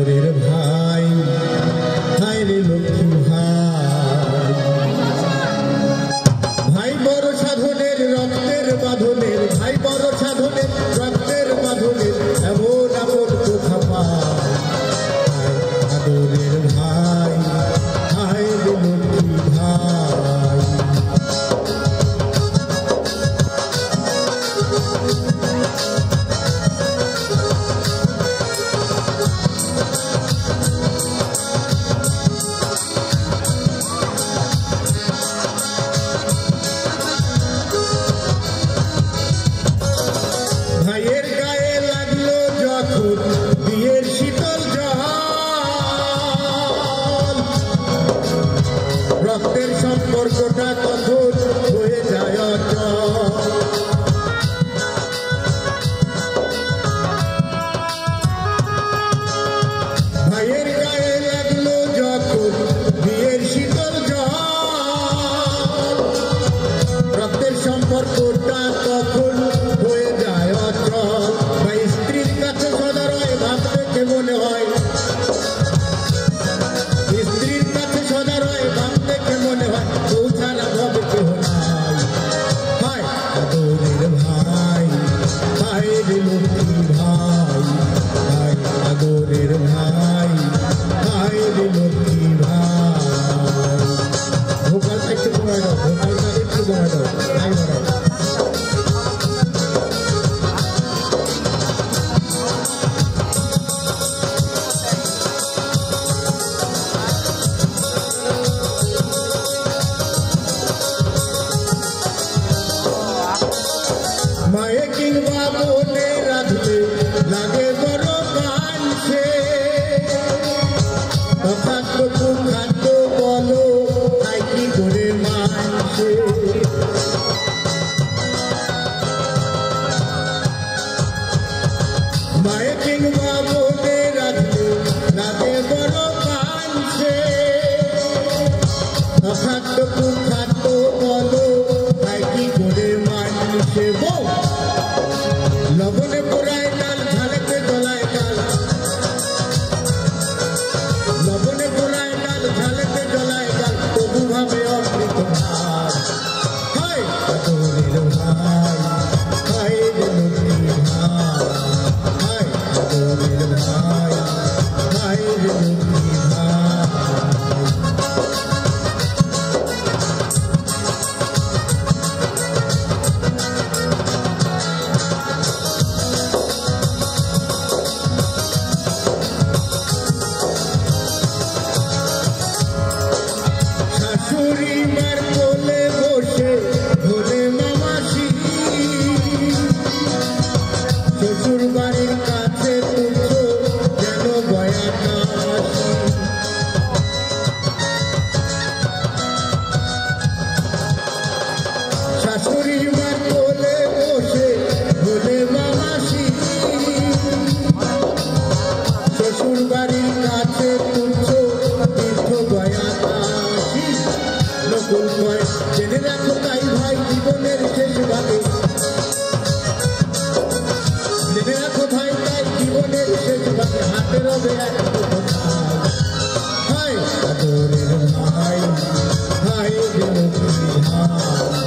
আদরের ভাই হায় রে লক্ষ্মী ভাই ভাই বড় সাধনের রক্তের বাঁধনের ভাই বড় সাধনের রক্তের বাঁধনের এমন আপন কোথা পায় আদরের ভাই হায় রে লক্ষ্মী ভাই ভাইয়ের গায়ে লাগলো যখন বিয়ের শীতল জল রক্তের সম্পর্কটা তখন হয়ে যায় অচল ভাইয়ের গায়ে লাগলো যখন বিয়ের শীতল জল রক্তের সম্পর্কটা তখন হয়ে যায় অচল ভাই স্ত্রীর কাছে সদা রয় ভাবতে কেমন হয় স্ত্রীর কাছে সদা রয় ভাবতে কেমন হয় বউ ছাড়া ভাবে কেহ নাই হায় আদরের ভাই হায় রে লক্ষ্মী ভাই হায় আদরের ভাই হায় রে লক্ষ্মী ভাই ভোকালটা একটু কমায় দাও ভোকালটা একটু কমায় দাও তাই বাড়াও মায়ে কিংবা বোনে রাখলে লাগে বড় কানছে অখাদ্য কুখাদ্য বলো তাই কি করে মানছে মায়ে কিংবা বোনে রাখলে লাগে বড় কানছে অখাদ্য কুখাদ্য বলো তাই কি করে মানছে বউ লবণে পোড়ায় ডাল ঝালেতে গলায় ডাল লবণে পোড়ায় ডাল ঝালেতে গলায় ডাল তবু ভাবে অমৃত ভাত হায় আদরের ভাই হায় রে লক্ষ্মী ভাই হায় আদরের ভাই হায় রে লক্ষ্মী ভাই শাশুড়ি মার কোলে বসে ভোলে মামাসি শ্বশুর বাড়ির কাছে তুলছো যেন বয়াটা মাসি শাশুড়ি মার কোলে বসে ভোলে মামাসি শ্বশুর বাড়ির কাছে তুলছো তীর্থ বয়াটা নকুল কয় জেনে রাখো তাই ভাই জীবনের শেষ ভাগে জেনে রাখো ভাই তাই জীবনের শেষ ভাগে হাতে রবে এক হায় আদরের ভাই হায় রে লক্ষ্মী ভাই